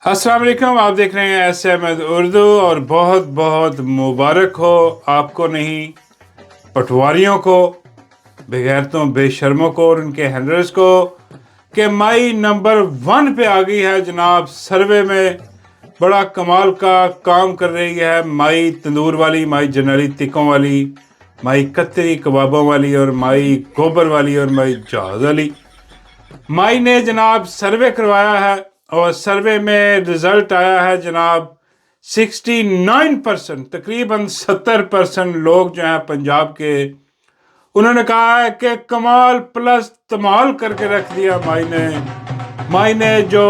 अस्सलाम वालेकुम। आप देख रहे हैं एस अहमद उर्दू और बहुत बहुत मुबारक हो आपको नहीं, पटवारियों को, बेगैरतों, बेशर्मों को और उनके हैंडलर्स को कि माई नंबर 1 पे आ गई है जनाब। सर्वे में बड़ा कमाल का काम कर रही है माई तंदूर वाली, माई जनरली तिकों वाली, माई कतरी कबाबों वाली और माई गोबर वाली और माई जहाज वाली। माई ने जनाब सर्वे करवाया है और सर्वे में रिजल्ट आया है जनाब 69%, तकरीबन 70% लोग जो हैं पंजाब के, उन्होंने कहा है कि कमाल प्लस धमाल करके रख दिया माई ने। माई ने जो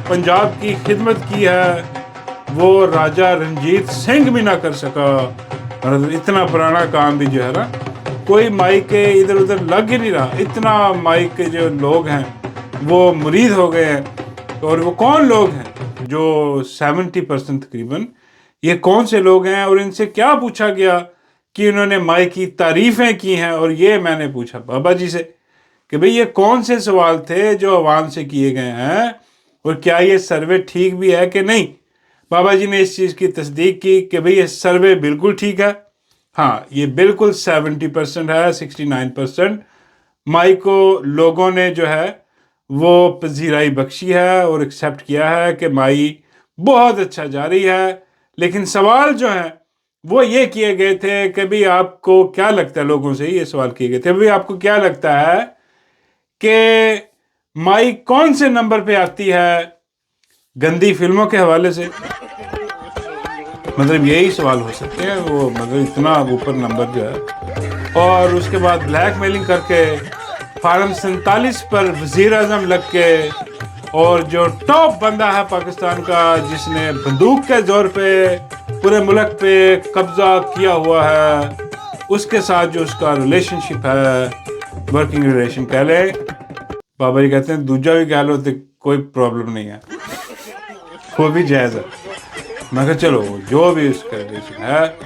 पंजाब की खिदमत की है वो राजा रंजीत सिंह भी ना कर सका। मतलब इतना पुराना काम भी जो है ना, कोई माई के इधर उधर लग ही नहीं रहा। इतना माई के जो लोग हैं वो मुरीद हो गए हैं। और वो कौन लोग हैं जो 70% तकरीबन, ये कौन से लोग हैं और इनसे क्या पूछा गया कि उन्होंने माई की तारीफ़ें की हैं। और ये मैंने पूछा बाबा जी से कि भाई ये कौन से सवाल थे जो अवाम से किए गए हैं और क्या ये सर्वे ठीक भी है कि नहीं। बाबा जी ने इस चीज़ की तस्दीक की कि भाई ये सर्वे बिल्कुल ठीक है। हाँ, ये बिल्कुल 70% है, 69% माई को लोगों ने जो है वो पजीराई बख्शी है और एक्सेप्ट किया है कि माई बहुत अच्छा जा रही है। लेकिन सवाल जो है वो ये किए गए थे कि भाई आपको क्या लगता है, लोगों से ये सवाल किए गए थे, भाई आपको क्या लगता है कि माई कौन से नंबर पे आती है गंदी फिल्मों के हवाले से। मतलब यही सवाल हो सकते हैं, वो मतलब इतना ऊपर नंबर जो है। और उसके बाद ब्लैक मेलिंग करके फार्म 47 पर वजीर आजम लग के, और जो टॉप बंदा है पाकिस्तान का जिसने बंदूक के जोर पे पूरे मुल्क पे कब्जा किया हुआ है, उसके साथ जो उसका रिलेशनशिप है, वर्किंग रिलेशन कह ले, बाबा जी कहते हैं दूजा भी कह लो तो कोई प्रॉब्लम नहीं है, वो भी जायज़ है। मैं कहा चलो जो भी उसका रिलेशन है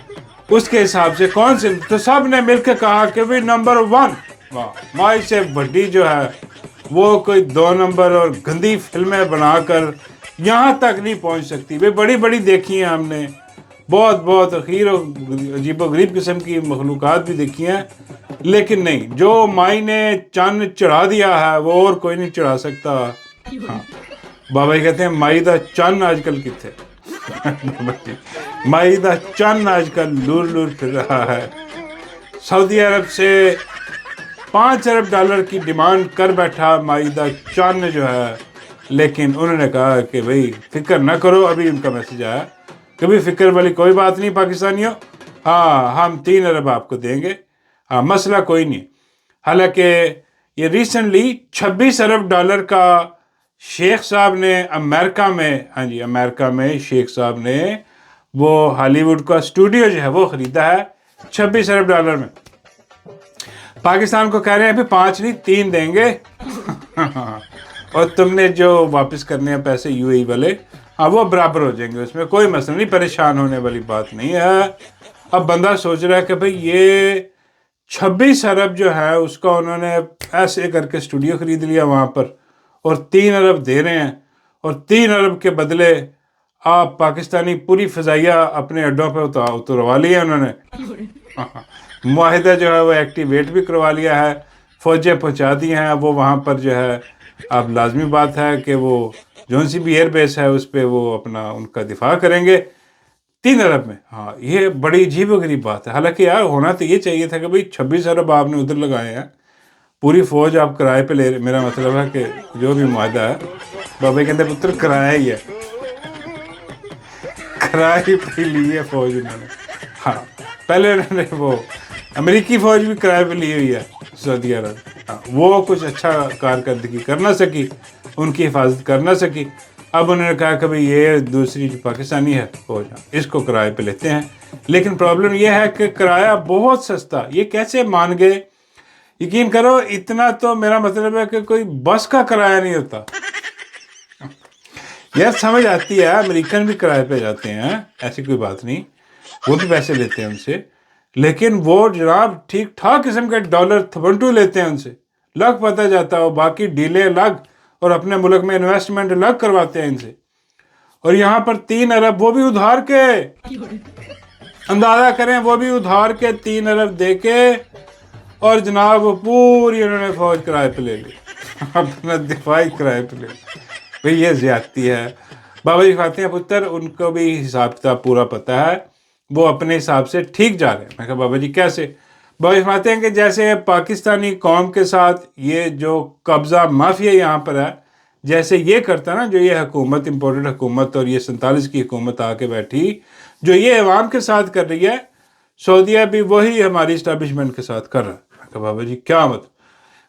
उसके हिसाब से कौन से, तो सब ने मिलकर कहा कि भाई नंबर 1, वाह, माई से बड़ी जो है वो कोई 2 नंबर और गंदी फिल्में बनाकर यहाँ तक नहीं पहुँच सकती। वे बड़ी बड़ी देखी हैं हमने, बहुत बहुत अखीर और अजीब गरीब किस्म की मखलूक़ात भी देखी हैं, लेकिन नहीं, जो माई ने चन्न चढ़ा दिया है वो और कोई नहीं चढ़ा सकता। हाँ, बाबा जी कहते हैं माई दा चन्न आजकल कितने माई दा चन्न आजकल लूर लूर फिर रहा है। सऊदी अरब से $5 अरब की डिमांड कर बैठा माई दा चन्न जो है, लेकिन उन्होंने कहा कि भाई फिक्र ना करो, अभी उनका मैसेज आया कि भाई फिक्र वाली कोई बात नहीं पाकिस्तानियों, हाँ हम 3 अरब आपको देंगे, हाँ मसला कोई नहीं। हालांकि ये रिसेंटली $26 अरब का शेख साहब ने अमेरिका में, हाँ जी अमेरिका में शेख साहब ने वो हॉलीवुड का स्टूडियो जो है वो ख़रीदा है $26 अरब में। पाकिस्तान को कह रहे हैं अभी 5 नहीं 3 देंगे और तुमने जो वापस करने हैं पैसे यूएई वाले, हाँ वो बराबर हो जाएंगे, उसमें कोई मसला नहीं, परेशान होने वाली बात नहीं है। अब बंदा सोच रहा है कि भाई ये 26 अरब जो है उसका उन्होंने ऐसे करके स्टूडियो ख़रीद लिया वहाँ पर और 3 अरब दे रहे हैं, और 3 अरब के बदले आप पाकिस्तानी पूरी फ़ज़ाइया अपने अड्डों पे उतरवा लिया उन्होंने। मुआहिदा जो है वो एक्टिवेट भी करवा लिया है, फ़ौजें पहुँचा दी हैं, वो वहाँ पर जो है अब लाजमी बात है कि वो जौन सी भी एयर बेस है उस पर वो अपना उनका दिफा करेंगे 3 अरब में। हाँ, ये बड़ी अजीब गरीब बात है। हालांकि यार होना तो ये चाहिए था कि भाई 26 अरब आपने उधर लगाए हैं, पूरी फ़ौज आप किराए पे ले रहे, मेरा मतलब है कि जो भी मुआहिदा है, बाबा कहते पुत्र किराया ही है, किराए पे ली है फ़ौज उन्होंने। हाँ, पहले उन्होंने वो अमेरिकी फ़ौज भी किराए पे ली हुई है सऊदी अरब। हाँ, वो कुछ अच्छा कारकर्दगी कर ना सकी, उनकी हिफाजत कर ना सकी। अब उन्होंने कहा कि भाई ये दूसरी जो पाकिस्तानी है फ़ौज, इसको किराए पे लेते हैं। लेकिन प्रॉब्लम ये है कि किराया बहुत सस्ता, ये कैसे मान गए? यकीन करो इतना तो मेरा मतलब है कि कोई बस का किराया नहीं होता। यार समझ आती है, अमेरिकन भी किराए पे जाते हैं, ऐसी कोई बात नहीं, वो भी पैसे लेते हैं उनसे, लेकिन वो जनाब ठीक ठाक किस्म के डॉलर थपंटू लेते हैं उनसे, लग पता जाता है, बाकी डीले अलग और अपने मुल्क में इन्वेस्टमेंट अलग करवाते हैं इनसे। اور یہاں پر 3 ارب وہ بھی ادھار کے، اندازہ کریں وہ بھی ادھار کے 3 ارب دے کے، اور جناب وہ پوری انہوں نے فوج کرائے پہ لے لی، اپنا دفاعی کرائے پہ لے لی۔ بھئی یہ زیادتی ہے۔ بابا جی فرماتے ہیں پتر ان کو بھی حساب کتاب پورا پتہ ہے، وہ اپنے حساب سے ٹھیک جا رہے ہیں۔ میں کہا بابا جی کیسے؟ بابا جی فرماتے ہیں کہ جیسے پاکستانی قوم کے ساتھ یہ جو قبضہ مافیا یہاں پر ہے، جیسے یہ کرتا نا، جو یہ حکومت امپورٹڈ حکومت اور یہ 47 کی حکومت آ کے بیٹھی، جو یہ عوام کے ساتھ کر رہی ہے، سعودیہ بھی وہی ہماری اسٹیبلشمنٹ کے ساتھ کر رہا ہے۔ میں کہا بابا جی کیا مطلب؟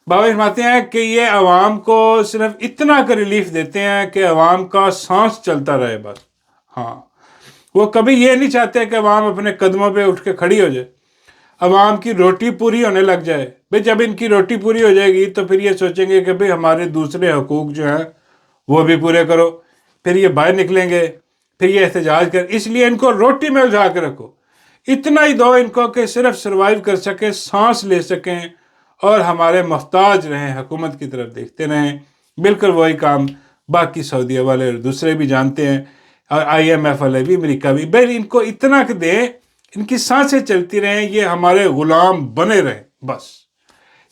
بابا جی فرماتے ہیں کہ یہ عوام کو صرف اتنا کا ریلیف دیتے ہیں کہ عوام کا سانس چلتا رہے بس۔ ہاں، وہ کبھی یہ نہیں چاہتے کہ عوام اپنے قدموں پہ اٹھ کے کھڑی ہو جائے، عوام کی روٹی پوری ہونے لگ جائے۔ بھئی جب ان کی روٹی پوری ہو جائے گی تو پھر یہ سوچیں گے کہ بھئی ہمارے دوسرے حقوق جو ہیں وہ بھی پورے کرو، پھر یہ باہر نکلیں گے، پھر یہ احتجاج کر۔ اس لیے ان کو روٹی میں الجھا کے رکھو، اتنا ہی دو ان کو کہ صرف سروائیو کر سکیں، سانس لے سکیں اور ہمارے محتاج رہیں، حکومت کی طرف دیکھتے رہیں۔ بالکل وہی کام باقی سعودیہ والے اور دوسرے بھی جانتے ہیں، اور IMF والے بھی، امریکہ بھی۔ بھئی ان کو اتنا کہ دیں، ان کی سانسیں چلتی رہیں، یہ ہمارے غلام بنے رہیں بس۔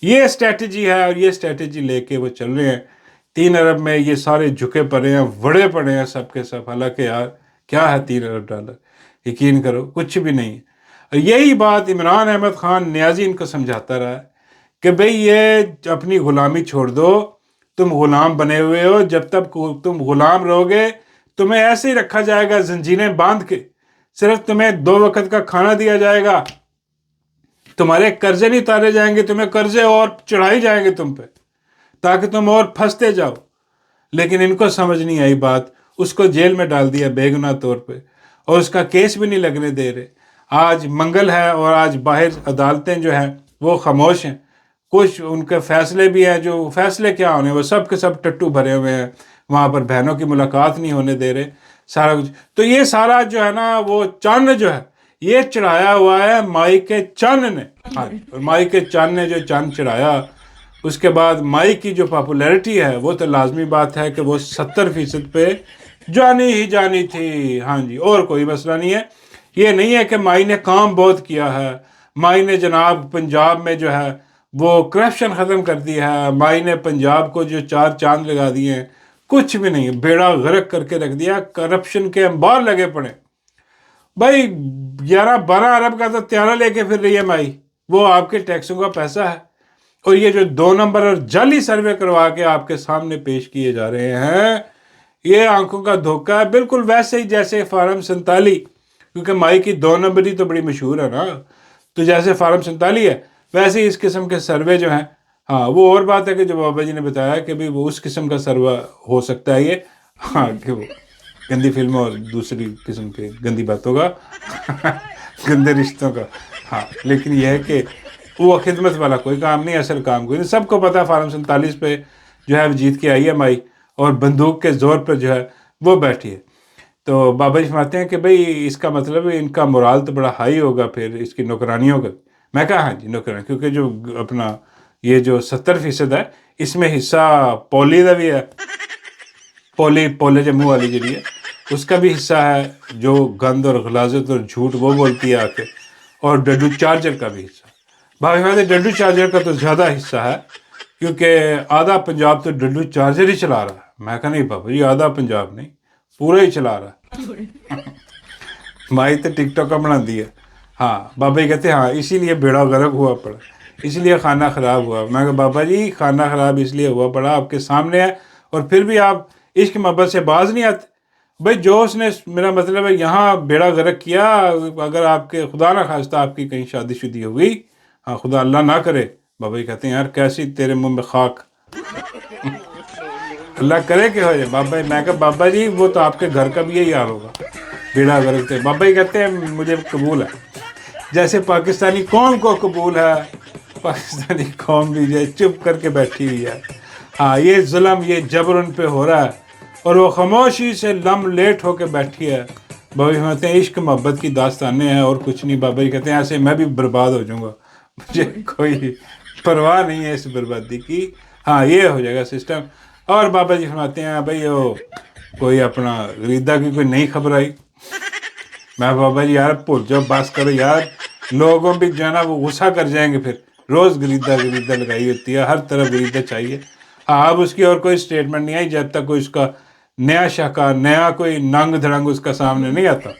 یہ اسٹریٹجی ہے، اور یہ اسٹریٹجی لے کے وہ چل رہے ہیں۔ 3 ارب میں یہ سارے جھکے پڑے ہیں، وڑے پڑے ہیں سب کے سب۔ حالانکہ یار کیا ہے 3 ارب ڈالر؟ یقین کرو کچھ بھی نہیں ہے۔ اور یہی بات عمران احمد خان نیازی ان کو سمجھاتا رہا ہے کہ بھئی یہ اپنی غلامی چھوڑ دو، تم غلام بنے ہوئے ہو، جب تک تم غلام رہو گے تمہیں ایسے ہی رکھا جائے گا زنجیریں باندھ کے، صرف تمہیں 2 وقت کا کھانا دیا جائے گا، تمہارے قرضے نہیں اتارے جائیں گے، تمہیں قرضے اور چڑھائی جائیں گے تم پہ تاکہ تم اور پھنستے جاؤ۔ لیکن ان کو سمجھ نہیں آئی بات، اس کو جیل میں ڈال دیا بے گناہ طور پہ، اور اس کا کیس بھی نہیں لگنے دے رہے۔ آج منگل ہے اور آج باہر عدالتیں جو ہیں وہ خاموش ہیں، کچھ ان کے فیصلے بھی ہیں، جو فیصلے کیا ہونے، وہ سب کے سب ٹٹو بھرے ہوئے ہیں، وہاں پر بہنوں کی ملاقات نہیں ہونے دے رہے، سارا کچھ۔ تو یہ سارا جو ہے نا وہ چاند جو ہے یہ چڑھایا ہوا ہے مائی کے چاند نے۔ مائی کے چاند نے جو چاند چڑھایا، اس کے بعد مائی کی جو پاپولیرٹی ہے وہ تو لازمی بات ہے کہ وہ 70% پہ جانی ہی جانی تھی۔ ہاں جی، اور کوئی مسئلہ نہیں ہے۔ یہ نہیں ہے کہ مائی نے کام بہت کیا ہے، مائی نے جناب پنجاب میں جو ہے وہ کرپشن ختم کر دی ہے، مائی نے پنجاب کو جو 4 چاند لگا دیے ہیں، کچھ بھی نہیں، بیڑا غرق کر کے رکھ دیا، کرپشن کے انبار لگے پڑے۔ بھائی 11-12 ارب کا تو تیارہ لے کے پھر رہی ہے مائی، وہ آپ کے ٹیکسوں کا پیسہ ہے، اور یہ جو 2 نمبر اور جعلی سروے کروا کے آپ کے سامنے پیش کیے جا رہے ہیں، یہ آنکھوں کا دھوکہ ہے، بالکل ویسے ہی جیسے فارم 47، کیونکہ مائی کی 2 نمبری تو بڑی مشہور ہے نا، تو جیسے فارم 47 ہے ویسے ہی اس قسم کے سروے جو ہیں، ہاں وہ اور بات ہے کہ جو بابا جی نے بتایا کہ بھی وہ اس قسم کا سروے ہو سکتا ہے، یہ ہاں کہ وہ گندی فلموں اور دوسری قسم کے گندی باتوں کا گندے رشتوں کا، ہاں، لیکن یہ ہے کہ وہ خدمت والا کوئی کام نہیں، اصل کام کوئی نہیں۔ سب کو پتہ فارم 47 پہ جو ہے وہ جیت کے آئی ہے مائی، اور بندوق کے زور پر جو ہے وہ بیٹھی ہے۔ تو بابا جی فرماتے ہیں کہ بھئی اس کا مطلب ان کا مورال تو بڑا ہائی ہوگا پھر اس کی نوکرانیوں کا۔ میں کہا ہاں جی نوکرانی، کیونکہ جو اپنا یہ جو 70% ہے اس میں حصہ پولی کا بھی ہے، پولے جو منہ والی جڑی ہے اس کا بھی حصہ ہے، جو گند اور غلاظت اور جھوٹ وہ بولتی ہے آ کے، اور ڈڈو چارجر کا بھی حصہ۔ بھائی ہمارے ڈڈو چارجر کا تو زیادہ حصہ ہے، کیونکہ آدھا پنجاب تو ڈڈو چارجر ہی چلا رہا ہے۔ میں کہا نہیں بابا جی آدھا پنجاب نہیں، پورا ہی چلا رہا ہے۔ مائی تو ٹک ٹاک کا بنا دی ہے۔ ہاں بابا جی کہتے ہیں ہاں اسی لیے بیڑا غرق ہوا پڑا، اس لیے کھانا خراب ہوا۔ میں کہا بابا جی کھانا خراب اس لیے ہوا پڑا آپ کے سامنے ہے، اور پھر بھی آپ عشق محبت سے باز نہیں آتے۔ بھئی جو اس نے، میرا مطلب ہے یہاں بیڑا غرق کیا، اگر آپ کے خدا نہ خواستہ آپ کی کہیں شادی شدی ہوئی، ہاں خدا اللہ نہ کرے، بابا جی کہتے ہیں یار کیسی تیرے منہ میں خاک، اللہ کرے کہ ہو جائے۔ بابا جی، میں کہا بابا جی وہ تو آپ کے گھر کا بھی یہی حال ہوگا، بیڑا غرق تھے۔ بابا جی کہتے ہیں مجھے قبول ہے، جیسے پاکستانی قوم کو قبول ہے، پاکستانی قوم بھی جو چپ کر کے بیٹھی ہوئی ہے۔ ہاں یہ ظلم، یہ جبر ان پہ ہو رہا ہے، اور وہ خاموشی سے لم لیٹ ہو کے بیٹھی ہے۔ بابا جی کہتے ہیں عشق محبت کی داستانیں ہیں اور کچھ نہیں۔ بابا جی کہتے ہیں ایسے میں بھی برباد ہو جاؤں گا، مجھے کوئی پرواہ نہیں ہے اس بربادی کی، ہاں یہ ہو جائے گا سسٹم۔ اور بابا جی فرماتے ہیں بھئی कोई अपना गरीदा की कोई नई खबर आई। मैं बाबा जी यार भूल जाओ, बस करो यार, लोगों भी जो है ना वो गुस्सा कर जाएंगे, फिर रोज़ गरीदा गरीदा लगाई होती है, हर तरफ गरीदा चाहिए। हाँ, अब उसकी और कोई स्टेटमेंट नहीं आई जब तक कोई उसका नया शाखा, नया कोई नंग धड़ंग उसका सामने नहीं आता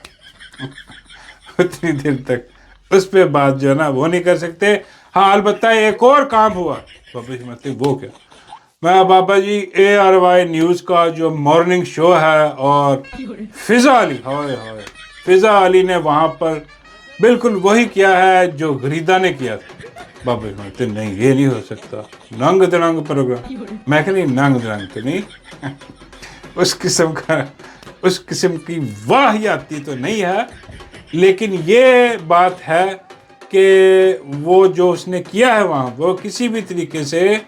उतनी देर तक उस पर बात जो है ना वो नहीं कर सकते। हाँ, अलबत्ता एक और काम हुआ बाबा जी, मतलब वो क्या, मैं बाबा जी ARY न्यूज़ का जो मॉर्निंग शो है, और फिज़ा अली, हाय हाय, फिज़ा अली ने वहाँ पर बिल्कुल वही किया है जो गरीदा ने किया था। बाबा जी कहते नहीं, ये नहीं हो सकता, नंग दरंग प्रोग्राम। मैं कह नहीं, नंग दरंग तो नहीं उस किस्म की वाहियाती तो नहीं है, लेकिन ये बात है कि वो जो उसने किया है वहाँ, वो किसी भी तरीके से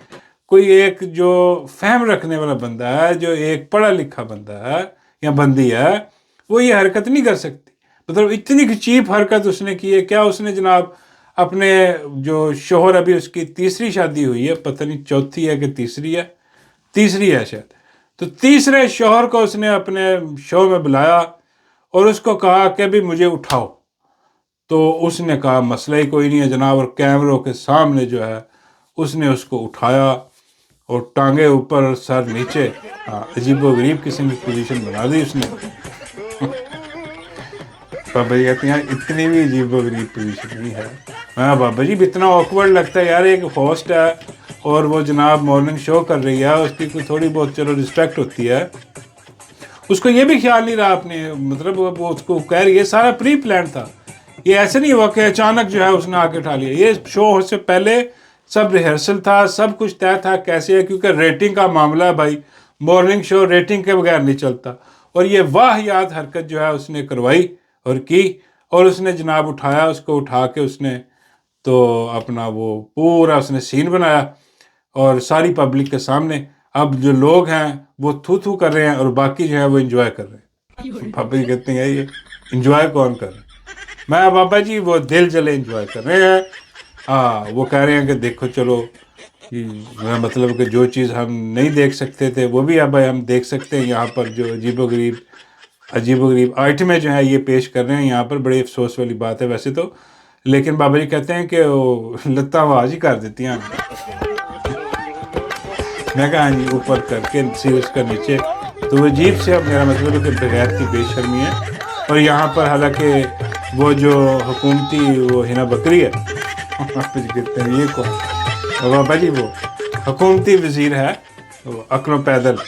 कोई एक जो फहम रखने वाला बंदा है, जो एक पढ़ा लिखा बंदा है या बंदी है, वो ये हरकत नहीं कर सकती। मतलब इतनी चीप हरकत उसने की है। क्या उसने जनाब अपने जो शोहर, अभी उसकी तीसरी शादी हुई है, पता नहीं चौथी है कि तीसरी है शायद, तो तीसरे शोहर को उसने अपने शो में बुलाया और उसको कहा कि भी मुझे उठाओ, तो उसने कहा मसला ही कोई नहीं है जनाब, और कैमरों के सामने जो है उसने उसको उठाया और टांगे ऊपर सर नीचे। हाँ, अजीबो गरीब किस्म की पोजीशन बना दी उसने बाबा जी कहते हैं इतनी भी अजीबो गरीब पोजीशन नहीं है। हाँ बाबा जी, इतना ऑकवर्ड लगता है यार, एक होस्ट है और वो जनाब मॉर्निंग शो कर रही है, उसकी कोई थोड़ी बहुत चलो रिस्पेक्ट होती है। उसको ये भी ख्याल नहीं रहा अपने, मतलब वो उसको कह रही है, सारा प्री प्लान था, ये ऐसे नहीं हुआ कि अचानक जो है उसने आके उठा लिया। ये शो से पहले सब रिहर्सल था, सब कुछ तय था कैसे है, क्योंकि रेटिंग का मामला है भाई, मॉर्निंग शो रेटिंग के बगैर नहीं चलता। और ये वाहियात हरकत जो है उसने करवाई और की, और उसने जनाब उठाया, उसको उठा के उसने तो अपना वो पूरा उसने सीन बनाया और सारी पब्लिक के सामने। अब जो लोग हैं वो थू थू कर रहे हैं और बाकी जो है वो एंजॉय कर रहे हैं। बाबा जी कहते हैं ये एंजॉय कौन कर रहे हैं? मैं बाबा जी वो दिल जले एंजॉय कर रहे हैं। हाँ, वो कह रहे हैं कि देखो चलो, मतलब कि जो चीज़ हम नहीं देख सकते थे वो भी अब हम देख सकते हैं। यहाँ पर जो अजीबोगरीब आइटमें जो है ये पेश कर रहे हैं यहाँ पर, बड़े अफसोस वाली बात है वैसे तो, लेकिन बाबा जी कहते हैं कि वो लत्ता आवाज ही कर देती हैं। मैं कहा हाँ जी, ऊपर करके सिर उसका नीचे, तो वो अजीब से, अब मेरा मतलब है कि बगैर की बेशर्मी है। और यहाँ पर हालांकि वो जो हुकूमती वो हिना बकरी है कहते हैं ये कौन, और बाबा जी वो हुकूमती वजीर है, वो अकलों पैदल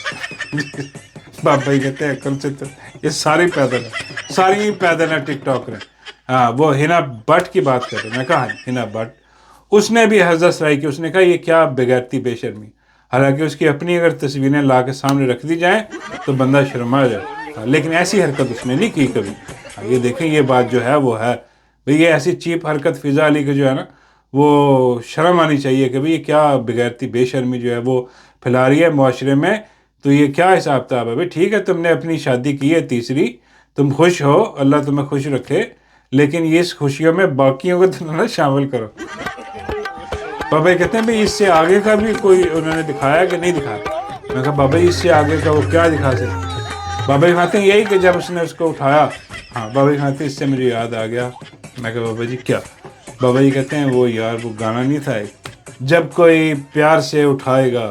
बाबा जी कहते हैं अकल से तो ये सारी पैदल है, सारी पैदल है टिकटॉक में। हाँ, वो हिना भट्ट की बात कर रहे हैं। मैं कहा हिना भट्ट, उसने भी हज़रत सराई की, उसने कहा ये क्या बेगैरती बेशर्मी। हालांकि उसकी अपनी अगर तस्वीरें ला के सामने रख दी जाएं तो बंदा शर्मा जाए, लेकिन ऐसी हरकत उसने नहीं की कभी। ये देखें, ये बात जो है वो है भाई, ये ऐसी चीप हरकत फिज़ा अली की जो है ना, वो शर्म आनी चाहिए कि भाई ये क्या बेगैरती बेशर्मी जो है वो फैला रही है माशरे में। तो ये क्या हिसाब किताब है भाई? ठीक है, तुमने अपनी शादी की है तीसरी, तुम खुश हो, अल्लाह तुम्हें खुश रखे, लेकिन ये इस खुशियों में बाकियों को तो ना शामिल करो। बाबा जी कहते हैं भाई इससे आगे का भी कोई उन्होंने दिखाया कि नहीं दिखाया? मैं कहा बाबा जी इससे आगे का वो क्या दिखा सकते? बाबा जी कहते हैं यही कि जब उसने उसको उठाया। हाँ, बाबा जी कहते हैं इससे मुझे याद आ गया। मैं कहा बाबा जी क्या? बाबा जी कहते हैं वो यार वो गाना नहीं था एक, जब कोई प्यार से उठाएगा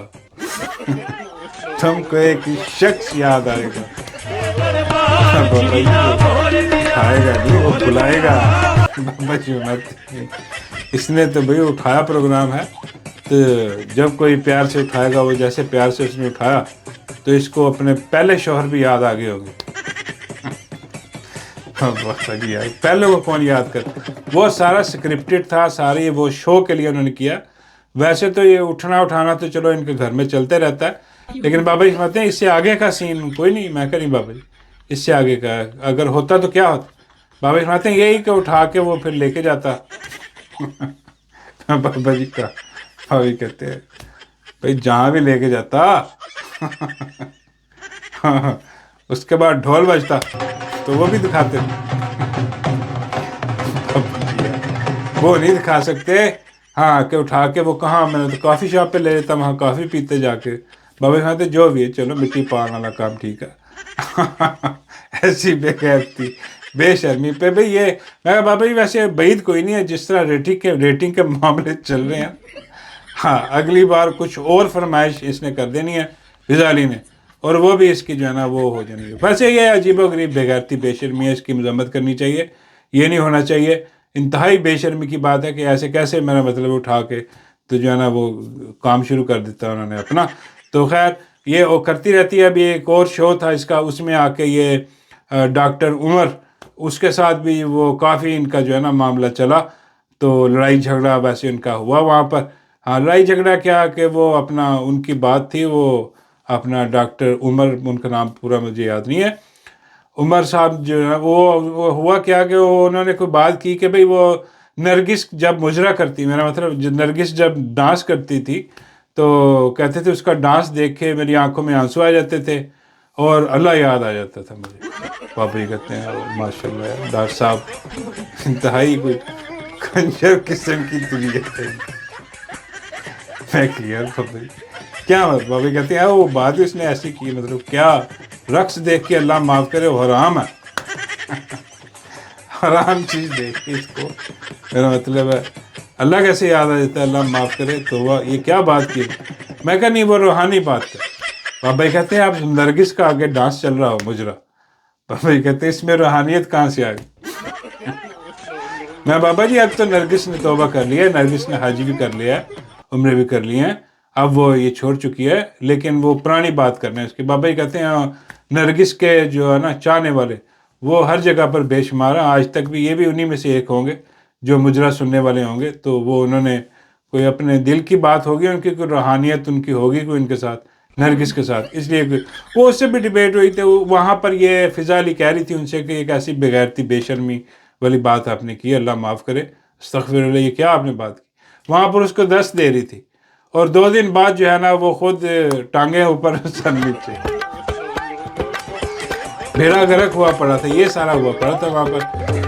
तुमको एक शख्स याद आएगा। बाबा जी उठाएगा नहीं, वो बुलाएगा। बाबा जी मत, इसने तो भाई उठाया प्रोग्राम है, तो जब कोई प्यार से उठाएगा, वो जैसे प्यार से उसने उठाया तो इसको अपने पहले शौहर भी याद आ गए होंगे। यार पहले वो कौन याद कर, वो सारा स्क्रिप्टेड था, सारे वो शो के लिए उन्होंने किया। वैसे तो ये उठना उठाना तो चलो इनके घर में चलते रहता है, लेकिन बाबा जी कहते हैं इससे आगे का सीन कोई नहीं। मैं कह रही बाबा जी इससे आगे का अगर होता तो क्या होता? बाबा जी कहते हैं यही कि उठा के वो फिर लेके जाता। बाबा जी का बाबा जी कहते हैं भाई जहाँ भी लेके जाता उसके बाद ढोल बजता तो वो भी दिखाते। वो नहीं दिखा सकते। हाँ, कि उठा के वो कहाँ, मैंने तो कॉफ़ी शॉप पे ले लेता, वहाँ कॉफ़ी पीते जाके। बाबा कहते जो भी है चलो मिट्टी पान वाला काम ठीक है, ایسی بے غیرتی بے شرمی پہ بھئی یہ میں کہا بابا جی ویسے بعید کوئی نہیں ہے جس طرح ریٹنگ کے معاملے چل رہے ہیں، ہاں اگلی بار کچھ اور فرمائش اس نے کر دینی ہے غزالی نے، اور وہ بھی اس کی جو ہے نا وہ ہو جانی ہے۔ ویسے یہ عجیب و غریب بے غیرتی بے شرمی ہے، اس کی مذمت کرنی چاہیے، یہ نہیں ہونا چاہیے۔ انتہائی بے شرمی کی بات ہے کہ ایسے کیسے میرا مطلب اٹھا کے تو جو ہے نا وہ کام شروع کر دیتا انہوں نے اپنا۔ تو خیر یہ وہ کرتی رہتی ہے۔ ابھی ایک اور شو تھا اس کا، اس میں آ کے یہ ڈاکٹر عمر، اس کے ساتھ بھی وہ کافی ان کا جو ہے نا معاملہ چلا، تو لڑائی جھگڑا ویسے ان کا ہوا وہاں پر۔ ہاں لڑائی جھگڑا کیا کہ وہ اپنا ان کی بات تھی، وہ اپنا ڈاکٹر عمر، ان کا نام پورا مجھے یاد نہیں ہے، عمر صاحب جو ہے وہ ہوا کیا کہ انہوں نے کوئی بات کی کہ بھئی وہ نرگس جب مجرا کرتی، میرا مطلب نرگس جب ڈانس کرتی تھی تو کہتے تھے اس کا ڈانس دیکھ کے میری آنکھوں میں آنسو آ جاتے تھے اور اللہ یاد آ جاتا تھا مجھے۔ پاپا جی کہتے ہیں ماشاء اللہ ڈاکٹر صاحب انتہائی کوئی کنجر قسم کی طبیعت ہے۔ میں کہ یار پاپا جی کیا مطلب، پاپا جی کہتے ہیں وہ بات اس نے ایسی کی، مطلب کیا رقص دیکھ کے اللہ معاف کرے وہ حرام ہے، حرام چیز دیکھ کے اس کو میرا مطلب ہے اللہ کیسے یاد آ جاتا ہے اللہ معاف کرے، تو وہ یہ کیا بات کی؟ میں کہا نہیں وہ روحانی بات ہے۔ بابا جی کہتے ہیں آپ نرگس کا آگے ڈانس چل رہا ہو مجرا، بابا جی کہتے ہیں اس میں روحانیت کہاں سے آ گئی؟ میں بابا جی اب تو نرگس نے توبہ کر لیا ہے، نرگس نے حج بھی کر لیا ہے، عمرے بھی کر لیے ہیں، اب وہ یہ چھوڑ چکی ہے، لیکن وہ پرانی بات کرنا ہے اس کے۔ بابا جی کہتے ہیں نرگس کے جو ہے نا چاہنے والے وہ ہر جگہ پر بے شمار ہیں، آج تک بھی یہ بھی انہی میں سے ایک ہوں گے جو مجرا سننے والے ہوں گے، تو وہ انہوں نے کوئی اپنے دل کی بات ہوگی، ان کی کوئی روحانیت ان کی ہوگی کوئی ان کے ساتھ، نرگس کے ساتھ، اس لیے وہ اس سے بھی ڈیبیٹ ہوئی تھی وہاں پر۔ یہ فضا علی کہہ رہی تھی ان سے کہ ایک ایسی بغیرتی بے شرمی والی بات آپ نے کی، اللہ معاف کرے، استغفر اللہ، یہ کیا آپ نے بات کی؟ وہاں پر اس کو دست دے رہی تھی، اور 2 دن بعد جو ہے نا وہ خود ٹانگیں اوپر سر نیچے، بھیڑا گرک ہوا پڑا تھا، یہ سارا ہوا پڑا تھا وہاں پر۔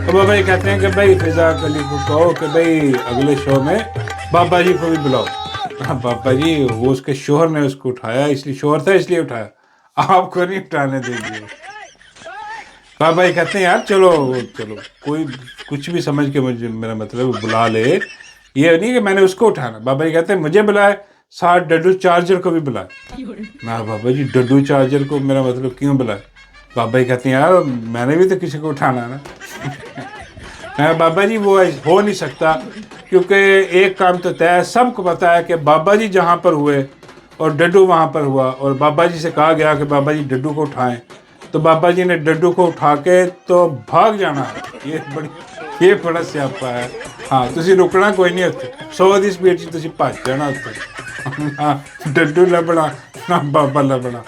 تو بابا جی کہتے ہیں کہ بھائی فضا علی کو کہو کہ بھائی اگلے شو میں بابا جی کو بھی بلاؤ۔ بابا جی وہ اس کے شوہر نے اس کو اٹھایا، اس لیے شوہر تھا اس لیے اٹھایا، آپ کو نہیں اٹھانے دیں گے۔ بابا جی کہتے ہیں یار چلو کوئی کچھ بھی سمجھ کے مجھے میرا مطلب بلا لے، یہ نہیں کہ میں نے اس کو اٹھانا۔ بابا جی کہتے ہیں مجھے بلائے، ساتھ ڈڈو چارجر کو بھی بلائے۔ میں بابا جی ڈڈو چارجر کو میرا مطلب کیوں بلائے؟ بابا جی کہتے ہیں یار میں نے بھی تو کسی کو اٹھانا ہے نا۔ میں بابا جی وہ ہو نہیں سکتا، کیونکہ ایک کام تو طے ہے، سب کو پتا ہے کہ بابا جی جہاں پر ہوئے اور ڈڈو وہاں پر ہوا، اور بابا جی سے کہا گیا کہ بابا جی ڈڈو کو اٹھائیں، تو بابا جی نے ڈڈو کو اٹھا کے تو بھاگ جانا ہے۔ یہ بڑا سیاپا ہے۔ ہاں تسی رکنا کوئی نہیں ہوتے، 100 دی سپیڈ سے تسی بھاگ جانا ہوتے، نہ ڈڈو لبنا نہ بابا لبنا۔